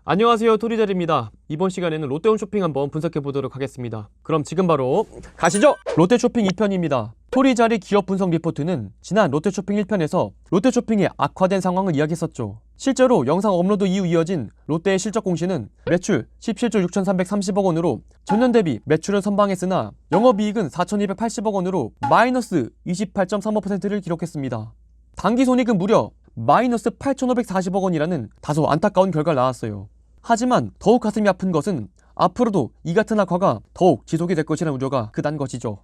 안녕하세요, 토리자리입니다. 이번 시간에는 롯데홈쇼핑 한번 분석해 보도록 하겠습니다. 그럼 지금 바로 가시죠! 롯데쇼핑 2편입니다. 토리자리 기업 분석 리포트는 지난 롯데쇼핑 1편에서 롯데쇼핑의 악화된 상황을 이야기했었죠. 실제로 영상 업로드 이후 이어진 롯데의 실적 공시는 매출 17조 6,330억 원으로 전년 대비 매출은 선방했으나 영업이익은 4,280억 원으로 마이너스 28.35%를 기록했습니다. 당기손익은 무려 마이너스 8,540억 원이라는 다소 안타까운 결과가 나왔어요. 하지만 더욱 가슴이 아픈 것은 앞으로도 이 같은 악화가 더욱 지속이 될 것이라는 우려가 크다는 것이죠.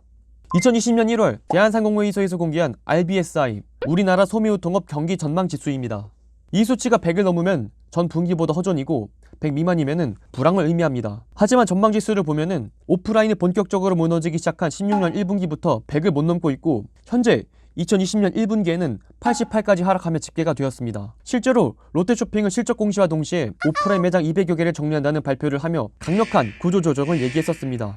2020년 1월 대한상공회의소에서 공개한 RBSI 우리나라 소미유통업 경기 전망 지수입니다. 이 수치가 100을 넘으면 전 분기보다 허전이고 100 미만이면 불황을 의미합니다. 하지만 전망 지수를 보면은 오프라인이 본격적으로 무너지기 시작한 16년 1분기부터 100을 못 넘고 있고 현재 2020년 1분기에는 88까지 하락하며 집계가 되었습니다. 실제로 롯데쇼핑은 실적 공시와 동시에 오프라인 매장 200여 개를 정리한다는 발표를 하며 강력한 구조조정을 얘기했었습니다.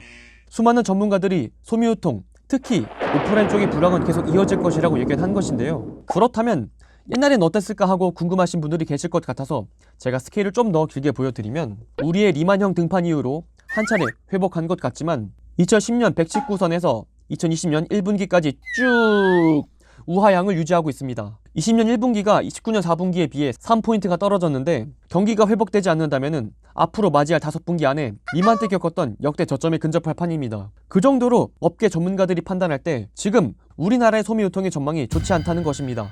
수많은 전문가들이 소미유통, 특히 오프라인 쪽의 불황은 계속 이어질 것이라고 예견한 것인데요. 그렇다면 옛날엔 어땠을까 하고 궁금하신 분들이 계실 것 같아서 제가 스케일을 좀 더 길게 보여드리면 우리의 리만형 등판 이후로 한 차례 회복한 것 같지만 2010년 119선에서 2020년 1분기까지 쭉 우하향을 유지하고 있습니다. 20년 1분기가 29년 4분기에 비해 3포인트가 떨어졌는데 경기가 회복되지 않는다면 앞으로 맞이할 5분기 안에 이맘때 겪었던 역대 저점에 근접할 판입니다. 그 정도로 업계 전문가들이 판단할 때 지금 우리나라의 소미유통의 전망이 좋지 않다는 것입니다.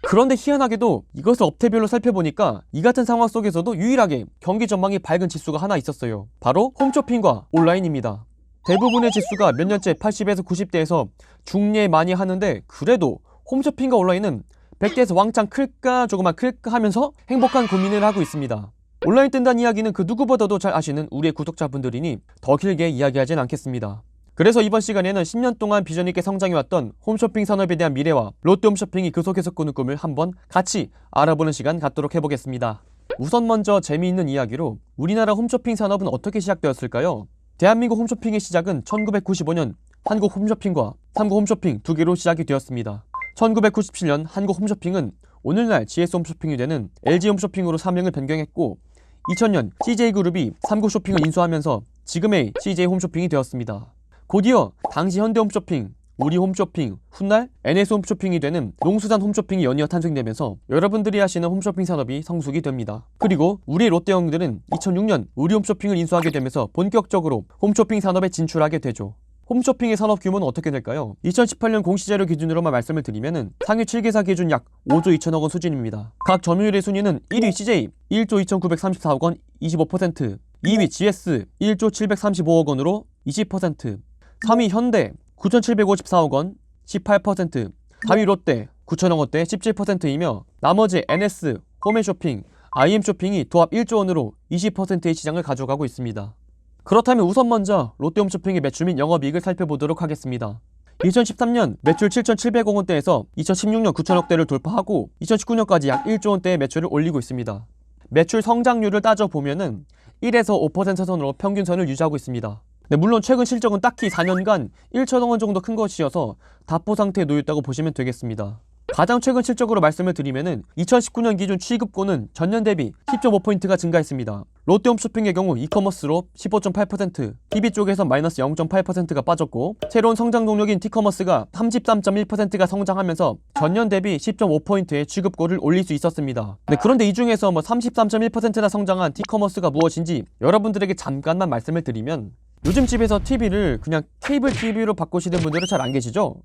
그런데 희한하게도 이것을 업태별로 살펴보니까 이 같은 상황 속에서도 유일하게 경기 전망이 밝은 지수가 하나 있었어요. 바로 홈쇼핑과 온라인입니다. 대부분의 지수가 몇 년째 80에서 90대에서 중례 많이 하는데 그래도 홈쇼핑과 온라인은 100대에서 왕창 클까 조금만 클까 하면서 행복한 고민을 하고 있습니다. 온라인 뜬다는 이야기는 그 누구보다도 잘 아시는 우리의 구독자분들이니 더 길게 이야기하진 않겠습니다. 그래서 이번 시간에는 10년 동안 비전 있게 성장해왔던 홈쇼핑 산업에 대한 미래와 롯데홈쇼핑이 그 속에서 꾸는 꿈을 한번 같이 알아보는 시간 갖도록 해보겠습니다. 우선 먼저 재미있는 이야기로 우리나라 홈쇼핑 산업은 어떻게 시작되었을까요? 대한민국 홈쇼핑의 시작은 1995년 한국 홈쇼핑과 삼국 홈쇼핑 두 개로 시작이 되었습니다. 1997년 한국 홈쇼핑은 오늘날 GS 홈쇼핑이 되는 LG 홈쇼핑으로 사명을 변경했고 2000년 CJ그룹이 삼국 쇼핑을 인수하면서 지금의 CJ 홈쇼핑이 되었습니다. 곧이어 당시 현대홈쇼핑, 우리홈쇼핑, 훗날 NS홈쇼핑이 되는 농수산 홈쇼핑이 연이어 탄생되면서 여러분들이 아시는 홈쇼핑 산업이 성숙이 됩니다. 그리고 우리 롯데형들은 2006년 우리홈쇼핑을 인수하게 되면서 본격적으로 홈쇼핑 산업에 진출하게 되죠. 홈쇼핑의 산업 규모는 어떻게 될까요? 2018년 공시자료 기준으로만 말씀을 드리면 상위 7개사 기준 약 5조 2천억 원 수준입니다. 각 점유율의 순위는 1위 CJ 1조 2,934억 원 25%, 2위 GS 1조 735억 원으로 20%, 3위 현대 9,754억 원 18%, 4위 롯데 9천억 원대 17%이며 나머지 NS, 홈앤쇼핑, IM쇼핑이 도합 1조 원으로 20%의 시장을 가져가고 있습니다. 그렇다면 우선 먼저 롯데홈쇼핑의 매출 및 영업이익을 살펴보도록 하겠습니다. 2013년 매출 7,700억 원대에서 2016년 9천억대를 돌파하고 2019년까지 약 1조 원대의 매출을 올리고 있습니다. 매출 성장률을 따져보면은 1에서 5% 선으로 평균선을 유지하고 있습니다. 네, 물론 최근 실적은 딱히 4년간 1천억 원 정도 큰 것이어서 답보 상태에 놓였다고 보시면 되겠습니다. 가장 최근 실적으로 말씀을 드리면은 2019년 기준 취급고는 전년 대비 10.5포인트가 증가했습니다. 롯데홈쇼핑의 경우 이커머스로 15.8%, TV 쪽에서 마이너스 0.8%가 빠졌고 새로운 성장 동력인 티커머스가 33.1%가 성장하면서 전년 대비 10.5포인트의 취급고를 올릴 수 있었습니다. 네, 그런데 이 중에서 33.1%나 성장한 티커머스가 무엇인지 여러분들에게 잠깐만 말씀을 드리면 요즘 집에서 TV를 그냥 케이블 TV로 바꾸시는 분들은 잘 안 계시죠?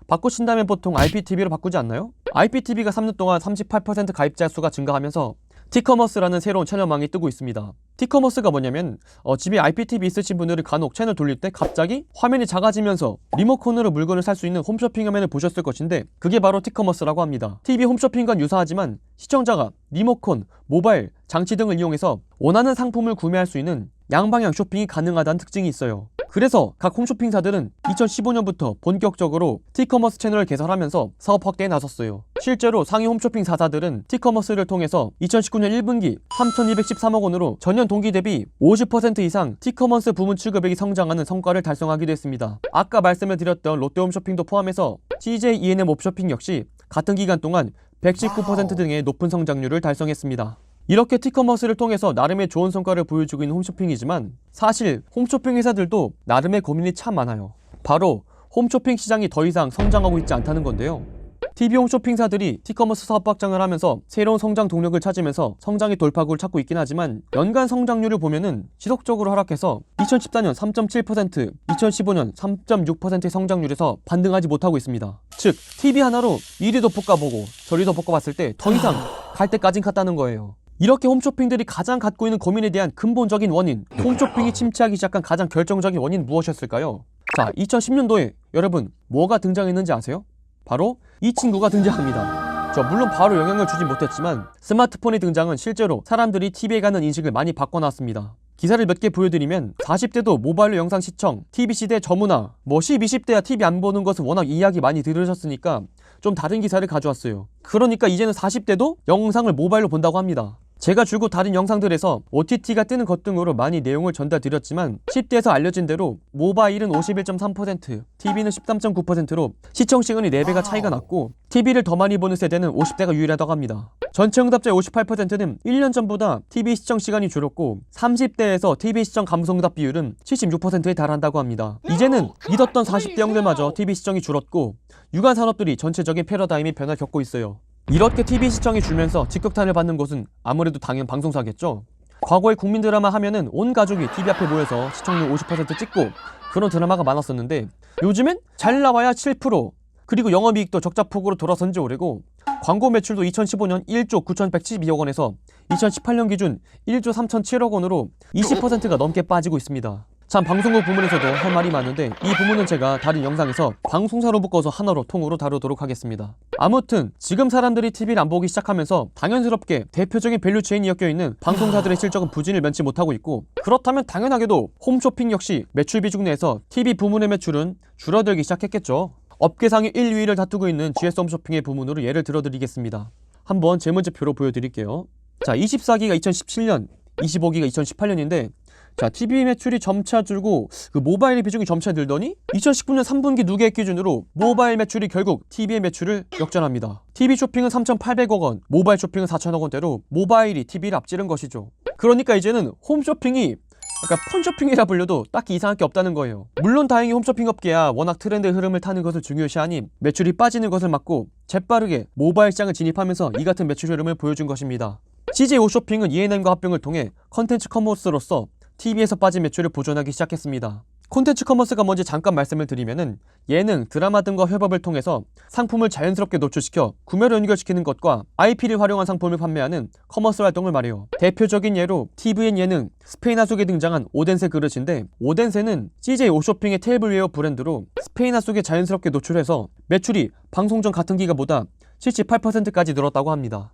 바꾸신다면 보통 IPTV로 바꾸지 않나요? IPTV가 3년 동안 38% 가입자 수가 증가하면서 티커머스라는 새로운 채널망이 뜨고 있습니다. 티커머스가 뭐냐면 집에 IPTV 있으신 분들은 간혹 채널 돌릴 때 갑자기 화면이 작아지면서 리모컨으로 물건을 살 수 있는 홈쇼핑 화면을 보셨을 것인데 그게 바로 티커머스라고 합니다. TV 홈쇼핑과 유사하지만 시청자가 리모컨, 모바일, 장치 등을 이용해서 원하는 상품을 구매할 수 있는 양방향 쇼핑이 가능하다는 특징이 있어요. 그래서 각 홈쇼핑사들은 2015년부터 본격적으로 티커머스 채널을 개설하면서 사업 확대에 나섰어요. 실제로 상위 홈쇼핑 사사들은 티커머스를 통해서 2019년 1분기 3,213억 원으로 전년 동기 대비 50% 이상 티커머스 부문 취급액이 성장하는 성과를 달성하기도 했습니다. 아까 말씀을 드렸던 롯데홈쇼핑도 포함해서 CJ E&M 홈쇼핑 역시 같은 기간 동안 119% 등의 높은 성장률을 달성했습니다. 이렇게 티커머스를 통해서 나름의 좋은 성과를 보여주고 있는 홈쇼핑이지만 사실 홈쇼핑 회사들도 나름의 고민이 참 많아요. 바로 홈쇼핑 시장이 더 이상 성장하고 있지 않다는 건데요. TV 홈쇼핑사들이 티커머스 사업 확장을 하면서 새로운 성장 동력을 찾으면서 성장의 돌파구를 찾고 있긴 하지만 연간 성장률을 보면은 지속적으로 하락해서 2014년 3.7%, 2015년 3.6%의 성장률에서 반등하지 못하고 있습니다. 즉, TV 하나로 이리도 볶아보고 저리도 볶아봤을 때 더 이상 갈 때까진 갔다는 거예요. 이렇게 홈쇼핑들이 가장 갖고 있는 고민에 대한 근본적인 원인, 홈쇼핑이 침체하기 시작한 가장 결정적인 원인 무엇이었을까요? 자, 2010년도에 여러분 뭐가 등장했는지 아세요? 바로 이 친구가 등장합니다. 물론 바로 영향을 주진 못했지만 스마트폰의 등장은 실제로 사람들이 TV에 가는 인식을 많이 바꿔놨습니다. 기사를 몇 개 보여드리면 40대도 모바일로 영상 시청, TV 시대 저문화, 10, 20대야 TV 안 보는 것은 워낙 이야기 많이 들으셨으니까 좀 다른 기사를 가져왔어요. 그러니까 이제는 40대도 영상을 모바일로 본다고 합니다. 제가 줄곧 다른 영상들에서 OTT가 뜨는 것 등으로 많이 내용을 전달드렸지만 10대에서 알려진 대로 모바일은 51.3%, TV는 13.9%로 시청시간이 4배가 차이가 났고 TV를 더 많이 보는 세대는 50대가 유일하다고 합니다. 전체 응답자의 58%는 1년 전보다 TV 시청시간이 줄었고 30대에서 TV 시청 감소 응답 비율은 76%에 달한다고 합니다. 이제는 믿었던 40대 형들마저 TV 시청이 줄었고 유관 산업들이 전체적인 패러다임이 변화를 겪고 있어요. 이렇게 TV 시청이 줄면서 직격탄을 받는 곳은 아무래도 당연 방송사겠죠. 과거에 국민 드라마 하면은 온 가족이 TV 앞에 모여서 시청률 50% 찍고 그런 드라마가 많았었는데 요즘엔 잘 나와야 7%, 그리고 영업이익도 적자폭으로 돌아선 지 오래고 광고 매출도 2015년 1조 9,172억 원에서 2018년 기준 1조 3,007억 원으로 20%가 넘게 빠지고 있습니다. 참 방송국 부문에서도 할 말이 많은데 이 부문은 제가 다른 영상에서 방송사로 묶어서 하나로 통으로 다루도록 하겠습니다. 아무튼 지금 사람들이 TV를 안 보기 시작하면서 당연스럽게 대표적인 밸류체인이 엮여있는 방송사들의 실적은 부진을 면치 못하고 있고 그렇다면 당연하게도 홈쇼핑 역시 매출 비중 내에서 TV 부문의 매출은 줄어들기 시작했겠죠. 업계상의 1, 2위를 다투고 있는 GS 홈쇼핑의 부문으로 예를 들어드리겠습니다. 한번 재무제표로 보여드릴게요. 자, 24기가 2017년, 25기가 2018년인데 자, TV 매출이 점차 줄고 그 모바일 비중이 점차 늘더니 2019년 3분기 누계액 기준으로 모바일 매출이 결국 TV의 매출을 역전합니다. TV 쇼핑은 3,800억 원, 모바일 쇼핑은 4,000억 원대로 모바일이 TV를 앞지른 것이죠. 그러니까 이제는 홈쇼핑이 약간 폰쇼핑이라 불려도 딱히 이상할 게 없다는 거예요. 물론 다행히 홈쇼핑 업계야 워낙 트렌드의 흐름을 타는 것을 중요시하니 매출이 빠지는 것을 막고 재빠르게 모바일 시장을 진입하면서 이 같은 매출 흐름을 보여준 것입니다. CJ 오쇼핑은 ENM과 합병을 통해 컨텐츠 커머스로서 TV에서 빠진 매출을 보존하기 시작했습니다. 콘텐츠 커머스가 뭔지 잠깐 말씀을 드리면은 예능, 드라마 등과 협업을 통해서 상품을 자연스럽게 노출시켜 구매로 연결시키는 것과 IP를 활용한 상품을 판매하는 커머스 활동을 말해요. 대표적인 예로 TVN 예능 스페인 하숙에 등장한 오덴세 그릇인데 오덴세는 CJ 오쇼핑의 테이블웨어 브랜드로 스페인 하숙에 자연스럽게 노출해서 매출이 방송 전 같은 기간보다 78%까지 늘었다고 합니다.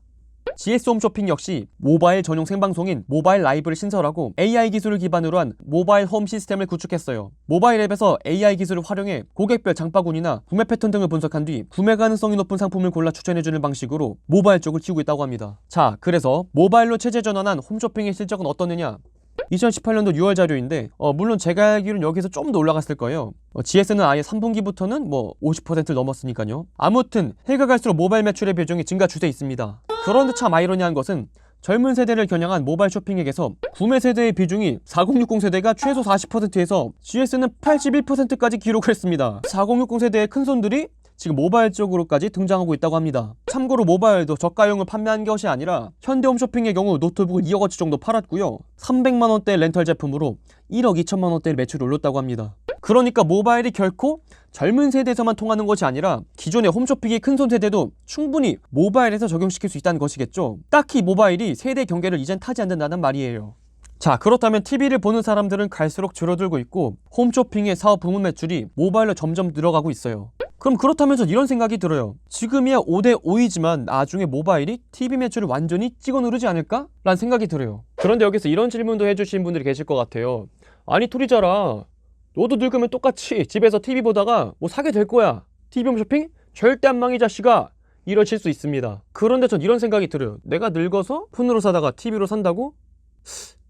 GS 홈쇼핑 역시 모바일 전용 생방송인 모바일 라이브를 신설하고 AI 기술을 기반으로 한 모바일 홈 시스템을 구축했어요. 모바일 앱에서 AI 기술을 활용해 고객별 장바구니나 구매 패턴 등을 분석한 뒤 구매 가능성이 높은 상품을 골라 추천해주는 방식으로 모바일 쪽을 키우고 있다고 합니다. 자, 그래서 모바일로 체제 전환한 홈쇼핑의 실적은 어떠느냐? 2018년도 6월 자료인데 물론 제가 알기로는 여기서 좀 더 올라갔을 거예요. GS는 아예 3분기부터는 50%를 넘었으니까요. 아무튼 해가 갈수록 모바일 매출의 비중이 증가 추세에 있습니다. 그런데 참 아이러니한 것은 젊은 세대를 겨냥한 모바일 쇼핑액에서 구매 세대의 비중이 4060 세대가 최소 40%에서 GS는 81%까지 기록을 했습니다. 4060 세대의 큰손들이 지금 모바일 쪽으로까지 등장하고 있다고 합니다. 참고로 모바일도 저가용을 판매한 것이 아니라 현대홈쇼핑의 경우 노트북을 2억어치 정도 팔았고요. 300만원대 렌털 제품으로 1억 2천만원대의 매출을 올렸다고 합니다. 그러니까 모바일이 결코 젊은 세대에서만 통하는 것이 아니라 기존의 홈쇼핑의 큰손 세대도 충분히 모바일에서 적용시킬 수 있다는 것이겠죠. 딱히 모바일이 세대 경계를 이젠 타지 않는다는 말이에요. 자, 그렇다면 TV를 보는 사람들은 갈수록 줄어들고 있고 홈쇼핑의 사업 부문 매출이 모바일로 점점 늘어가고 있어요. 그럼 그렇다면 전 이런 생각이 들어요. 지금이야 5대5이지만 나중에 모바일이 TV 매출을 완전히 찍어 누르지 않을까? 라는 생각이 들어요. 그런데 여기서 이런 질문도 해주신 분들이 계실 것 같아요. 아니 토리자라, 너도 늙으면 똑같이 집에서 TV 보다가 사게 될 거야. TV 홈쇼핑? 절대 안 망이 자식아. 이러실 수 있습니다. 그런데 전 이런 생각이 들어요. 내가 늙어서 폰으로 사다가 TV로 산다고?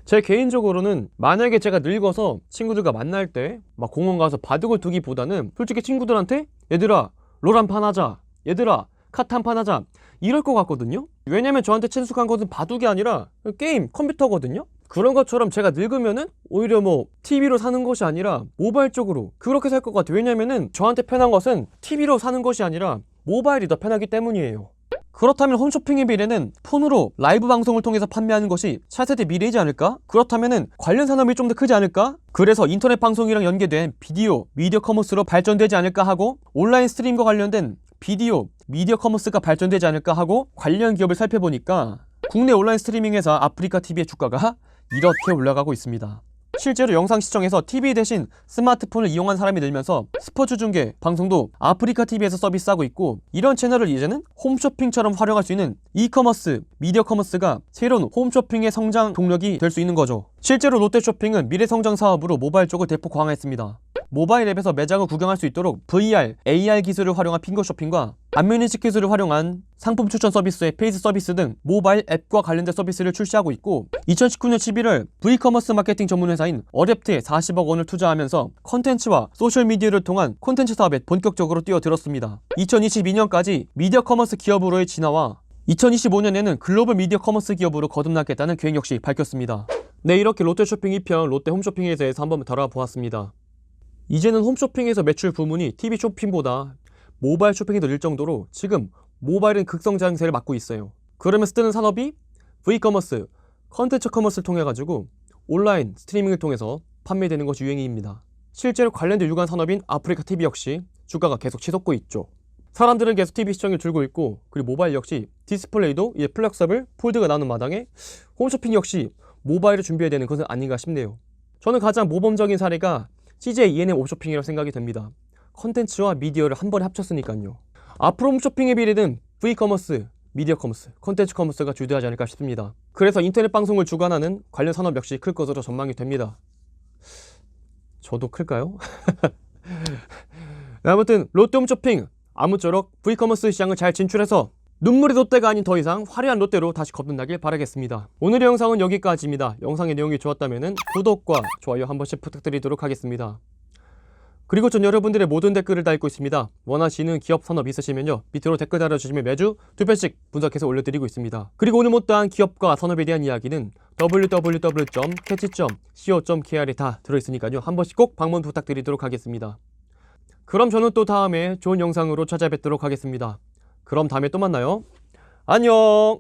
제 개인적으로는 만약에 제가 늙어서 친구들과 만날 때 막 공원 가서 바둑을 두기보다는 솔직히 친구들한테 얘들아 롤 한 판 하자, 얘들아 카트 한 판 하자 이럴 것 같거든요. 왜냐면 저한테 친숙한 것은 바둑이 아니라 게임, 컴퓨터거든요. 그런 것처럼 제가 늙으면은 오히려 뭐 TV로 사는 것이 아니라 모바일 쪽으로 그렇게 살 것 같아요. 왜냐면은 저한테 편한 것은 TV로 사는 것이 아니라 모바일이 더 편하기 때문이에요. 그렇다면 홈쇼핑의 미래는 폰으로 라이브 방송을 통해서 판매하는 것이 차세대 미래이지 않을까? 그렇다면은 관련 산업이 좀 더 크지 않을까? 그래서 인터넷 방송이랑 연계된 비디오, 미디어 커머스로 발전되지 않을까 하고 온라인 스트림과 관련된 비디오, 미디어 커머스가 발전되지 않을까 하고 관련 기업을 살펴보니까 국내 온라인 스트리밍 회사 아프리카TV의 주가가 이렇게 올라가고 있습니다. 실제로 영상 시청에서 TV 대신 스마트폰을 이용한 사람이 늘면서 스포츠 중계, 방송도 아프리카TV에서 서비스하고 있고 이런 채널을 이제는 홈쇼핑처럼 활용할 수 있는 이커머스, 미디어 커머스가 새로운 홈쇼핑의 성장 동력이 될 수 있는 거죠. 실제로 롯데쇼핑은 미래성장 사업으로 모바일 쪽을 대폭 강화했습니다. 모바일 앱에서 매장을 구경할 수 있도록 VR, AR 기술을 활용한 핑거쇼핑과 안면인식 기술을 활용한 상품 추천 서비스의 페이스 서비스 등 모바일 앱과 관련된 서비스를 출시하고 있고 2019년 11월 V커머스 마케팅 전문 회사인 어랩트에 40억 원을 투자하면서 컨텐츠와 소셜미디어를 통한 콘텐츠 사업에 본격적으로 뛰어들었습니다. 2022년까지 미디어 커머스 기업으로의 진화와 2025년에는 글로벌 미디어 커머스 기업으로 거듭나겠다는 계획 역시 밝혔습니다. 네, 이렇게 롯데쇼핑 2편 롯데 홈쇼핑에 대해서 한번 다뤄보았습니다. 이제는 홈쇼핑에서 매출 부문이 TV 쇼핑보다 모바일 쇼핑이 늘릴 정도로 지금 모바일은 극성장세를 맞고 있어요. 그러면서 뜨는 산업이 V커머스, 컨텐츠 커머스를 통해 가지고 온라인 스트리밍을 통해서 판매되는 것이 유행입니다. 실제로 관련된 유관 산업인 아프리카TV 역시 주가가 계속 치솟고 있죠. 사람들은 계속 TV 시청이 줄고 있고 그리고 모바일 역시 디스플레이도 이제 플렉서블, 폴드가 나오는 마당에 홈쇼핑 역시 모바일을 준비해야 되는 것은 아닌가 싶네요. 저는 가장 모범적인 사례가 CJ ENM 홈쇼핑이라고 생각이 됩니다. 컨텐츠와 미디어를 한 번에 합쳤으니까요. 앞으로 홈쇼핑의 비례는 V커머스, 미디어 커머스, 컨텐츠 커머스가 주도하지 않을까 싶습니다. 그래서 인터넷 방송을 주관하는 관련 산업 역시 클 것으로 전망이 됩니다. 저도 클까요? 아무튼 롯데 홈쇼핑 아무쪼록 V커머스 시장을 잘 진출해서 눈물의 롯데가 아닌 더 이상 화려한 롯데로 다시 거듭나길 바라겠습니다. 오늘의 영상은 여기까지입니다. 영상의 내용이 좋았다면 구독과 좋아요 한 번씩 부탁드리도록 하겠습니다. 그리고 전 여러분들의 모든 댓글을 달고 있습니다. 원하시는 기업 산업 있으시면요 밑으로 댓글 달아주시면 매주 2편씩 분석해서 올려드리고 있습니다. 그리고 오늘 못다한 기업과 산업에 대한 이야기는 www.catch.co.kr에 다 들어있으니까요 한 번씩 꼭 방문 부탁드리도록 하겠습니다. 그럼 저는 또 다음에 좋은 영상으로 찾아뵙도록 하겠습니다. 그럼 다음에 또 만나요. 안녕.